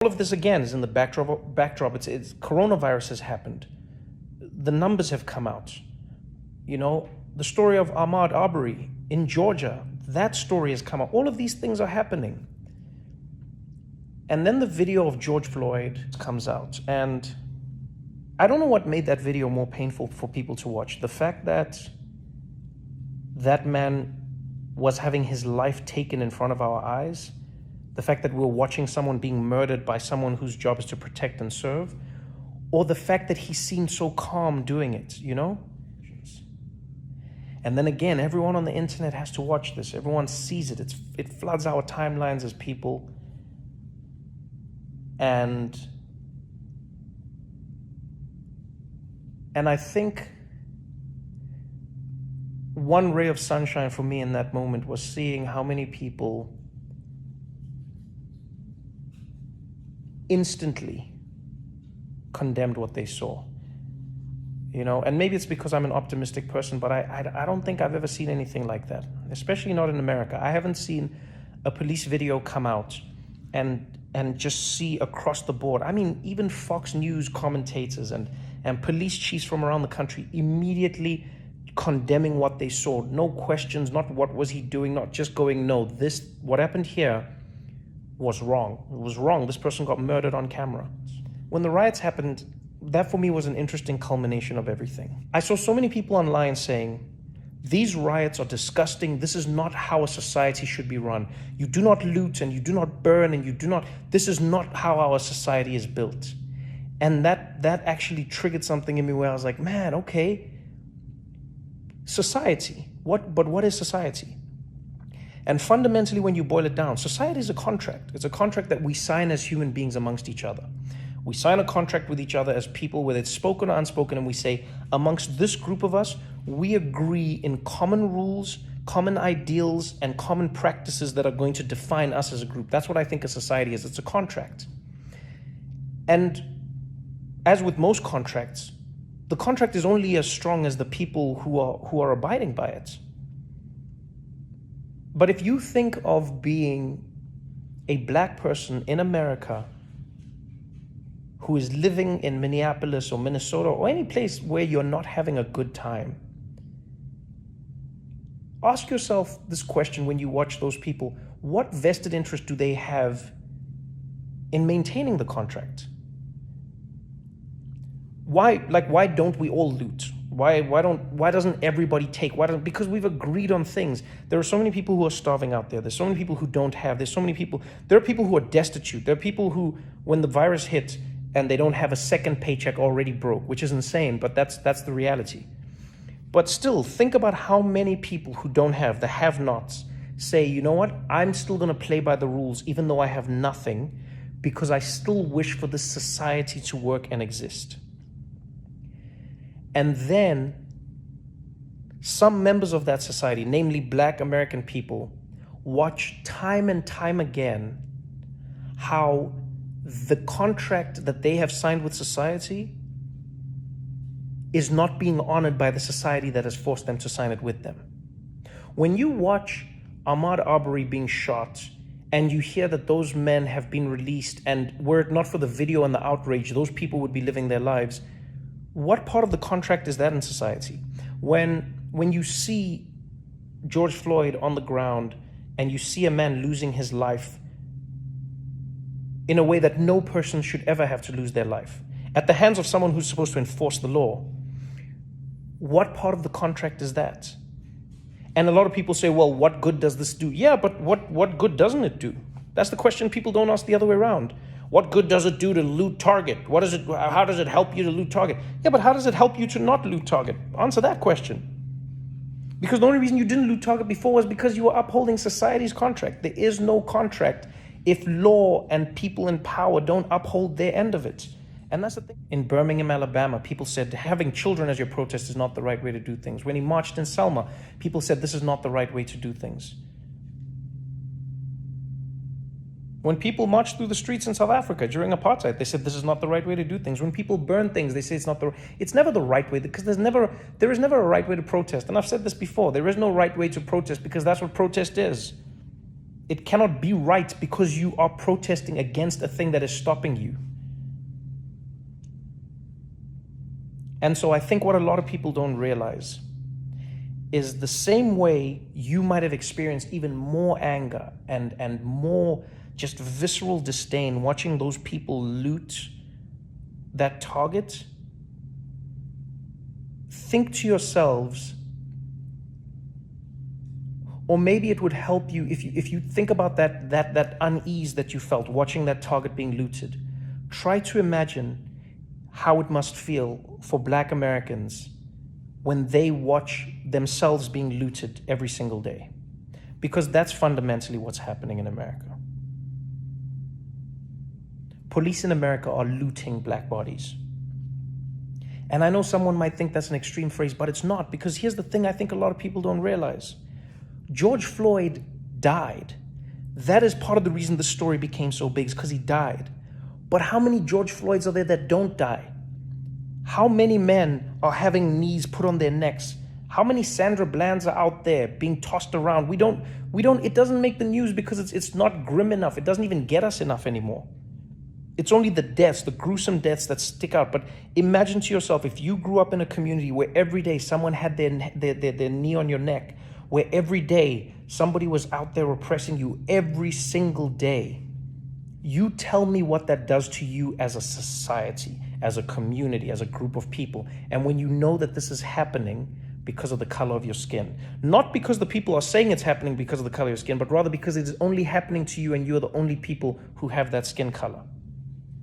All of this again is in the backdrop. It's coronavirus has happened. The numbers have come out. The story of Ahmaud Arbery in Georgia, that story has come out. All of these things are happening. And then the video of George Floyd comes out. And I don't know what made that video more painful for people to watch. The fact that that man was having his life taken in front of our eyes, the fact that we're watching someone being murdered by someone whose job is to protect and serve, or the fact that he seemed so calm doing it, And then again, everyone on the internet has to watch this. Everyone sees it. It floods our timelines as people. And I think one ray of sunshine for me in that moment was seeing how many people instantly condemned what they saw. And maybe it's because I'm an optimistic person, but I don't think I've ever seen anything like that, especially not in America. I haven't seen a police video come out and just see across the board. I mean, even Fox News commentators and police chiefs from around the country immediately condemning what they saw. No questions, not what was he doing, not just going, no, what happened here was wrong. It was wrong. This person got murdered on camera. When the riots happened, that for me was an interesting culmination of everything. I saw so many people online saying, these riots are disgusting. This is not how a society should be run. You do not loot and you do not burn and this is not how our society is built. And that actually triggered something in me where I was like, man, okay, society. But what is society? And fundamentally, when you boil it down, society is a contract. It's a contract that we sign as human beings amongst each other. We sign a contract with each other as people, whether it's spoken or unspoken, and we say, amongst this group of us, we agree in common rules, common ideals, and common practices that are going to define us as a group. That's what I think a society is. It's a contract. And as with most contracts, the contract is only as strong as the people who are abiding by it. But if you think of being a black person in America who is living in Minneapolis or Minnesota or any place where you're not having a good time, ask yourself this question when you watch those people. What vested interest do they have in maintaining the contract? Why don't we all loot? Why doesn't everybody take? Because we've agreed on things. There are so many people who are starving out there. There's so many people who don't have. There are people who are destitute. There are people who, when the virus hit and they don't have a second paycheck, already broke, which is insane, but that's the reality. But still, think about how many people who don't have, the have-nots, say, you know what, I'm still going to play by the rules even though I have nothing, because I still wish for this society to work and exist. And then some members of that society, namely Black American people, watch time and time again how the contract that they have signed with society is not being honored by the society that has forced them to sign it with them. When you watch Ahmaud Arbery being shot and you hear that those men have been released, and were it not for the video and the outrage, those people would be living their lives, what part of the contract is that in society? When you see George Floyd on the ground and you see a man losing his life in a way that no person should ever have to lose their life, at the hands of someone who's supposed to enforce the law, what part of the contract is that? And a lot of people say, well, what good does this do? Yeah, but what good doesn't it do? That's the question people don't ask the other way around. What good does it do to loot Target? How does it help you to loot Target? Yeah, but how does it help you to not loot Target? Answer that question. Because the only reason you didn't loot Target before was because you were upholding society's contract. There is no contract if law and people in power don't uphold their end of it. And that's the thing. In Birmingham, Alabama, people said having children as your protest is not the right way to do things. When he marched in Selma, people said this is not the right way to do things. When people marched through the streets in South Africa during apartheid, they said this is not the right way to do things. When people burn things, they say it's never the right way, because there is never a right way to protest. And I've said this before, there is no right way to protest, because that's what protest is. It cannot be right because you are protesting against a thing that is stopping you. And so I think what a lot of people don't realize is the same way you might have experienced even more anger and more just visceral disdain watching those people loot that target. Think to yourselves, or maybe it would help you if you think about that unease that you felt watching that target being looted. Try to imagine how it must feel for Black Americans when they watch themselves being looted every single day. Because that's fundamentally what's happening in America. Police in America are looting Black bodies. And I know someone might think that's an extreme phrase, but it's not, because here's the thing I think a lot of people don't realize. George Floyd died. That is part of the reason the story became so big, is because he died. But how many George Floyds are there that don't die? How many men are having knees put on their necks? How many Sandra Blands are out there being tossed around? It doesn't make the news because it's not grim enough. It doesn't even get us enough anymore. It's only the deaths, the gruesome deaths that stick out. But imagine to yourself, if you grew up in a community where every day someone had their knee on your neck, where every day somebody was out there oppressing you every single day. You tell me what that does to you as a society, as a community, as a group of people. And when you know that this is happening because of the color of your skin, not because the people are saying it's happening because of the color of your skin, but rather because it is only happening to you and you are the only people who have that skin color.